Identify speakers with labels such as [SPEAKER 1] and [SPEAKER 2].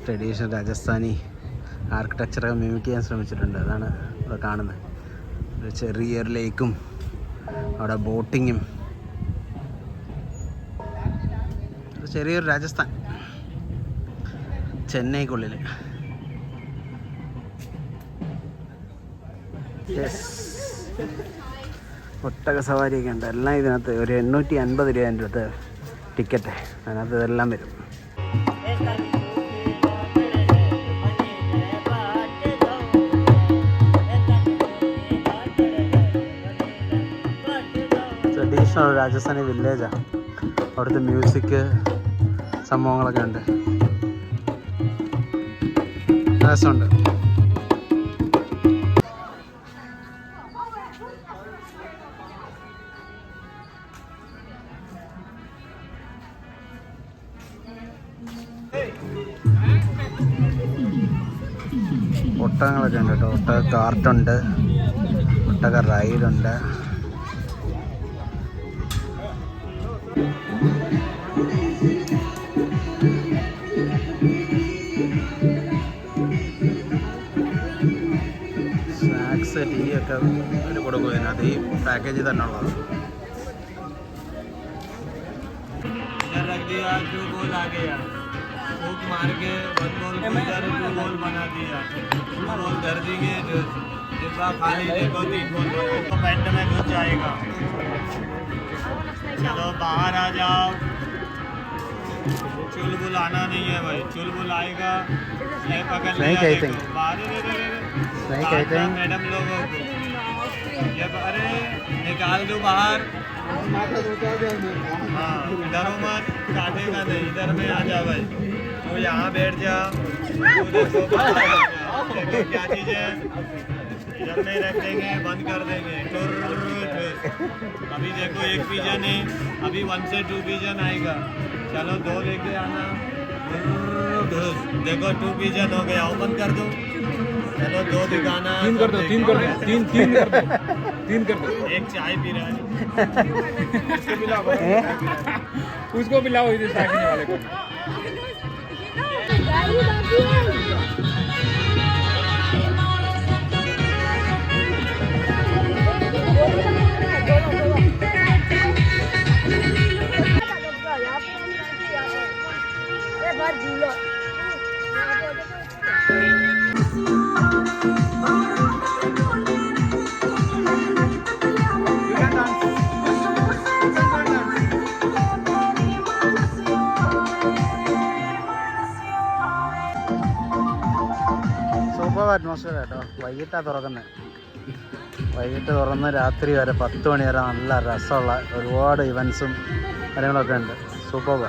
[SPEAKER 1] Traditional Rajasthani ആർക്കിടെക്ചറൊക്കെ mimic ചെയ്യാൻ ശ്രമിച്ചിട്ടുണ്ട്. അതാണ് ഇവിടെ കാണുന്നത്. ഒരു ചെറിയൊരു ലേക്കും അവിടെ ബോട്ടിങ്ങും. ചെറിയൊരു രാജസ്ഥാൻ, ചെന്നൈക്കുള്ളിൽ. ഒട്ടക സവാരിയൊക്കെ ഉണ്ട്. എല്ലാം ഇതിനകത്ത് ഒരു 850 രൂപേൻ്റെ അടുത്ത് ടിക്കറ്റ്. അതിനകത്ത് ഇതെല്ലാം വരും. ട്രഡീഷണൽ രാജസ്ഥാനി വില്ലേജാണ്. അവിടുത്തെ മ്യൂസിക് സംഭവങ്ങളൊക്കെ ഉണ്ട്. രസമുണ്ട്. ഒട്ടകങ്ങളൊക്കെ ഉണ്ട് കേട്ടോ. ഒട്ടക കാർട്ടുണ്ട്, ഒട്ടക റൈഡുണ്ട്. സ്നാക്സ്, ടീ ഒക്കെ അവർ കൊടുക്കും ഇതിനകത്ത്. ഈ പാക്കേജിൽ തന്നെ ഉള്ളത്. मार के 1 गोल इधर 2 गोल बना दिया, 2 गोल कर देंगे, डिब्बा खाली देखो 3 गोल तो पेंट में घुस जाएगा। चलो बाहर आ जाओ। चुलबुल आना नहीं है भाई, चुलबुल आएगा ये पकड़ लेगा। बाहर नहीं कहते हैं मैडम लोगों को, ये अरे निकाल दो बाहर। हाँ डरो मत, काटेगा नहीं। इधर में आ जा भाई, तो यहाँ बैठ जा। देखो क्या चीज़ है, इधर में रख देंगे, बंद कर देंगे। अभी देखो 1 पिजन है, अभी 1 से 2 पिजन आएगा। चलो 2 लेके आना। देखो 2 पिजन हो गया, बंद कर दो। चलो 2 दिखाना, 3 कर दो, 3 कर दो, 3 कर दो, 3 कर दो। एक चाय पी रहा है, उसको पिलाओ इधर साइकिल वाले को। സൂപ്പർ അറ്റ്മോസ്ഫിയർ കേട്ടോ. വൈകിട്ടാണ് തുറക്കുന്നത്. വൈകിട്ട് തുറന്ന് രാത്രി വരെ 10 മണി വരെ നല്ല രസമുള്ള ഒരുപാട് ഇവൻസും കാര്യങ്ങളൊക്കെ ഉണ്ട്. സൂപ്പർ.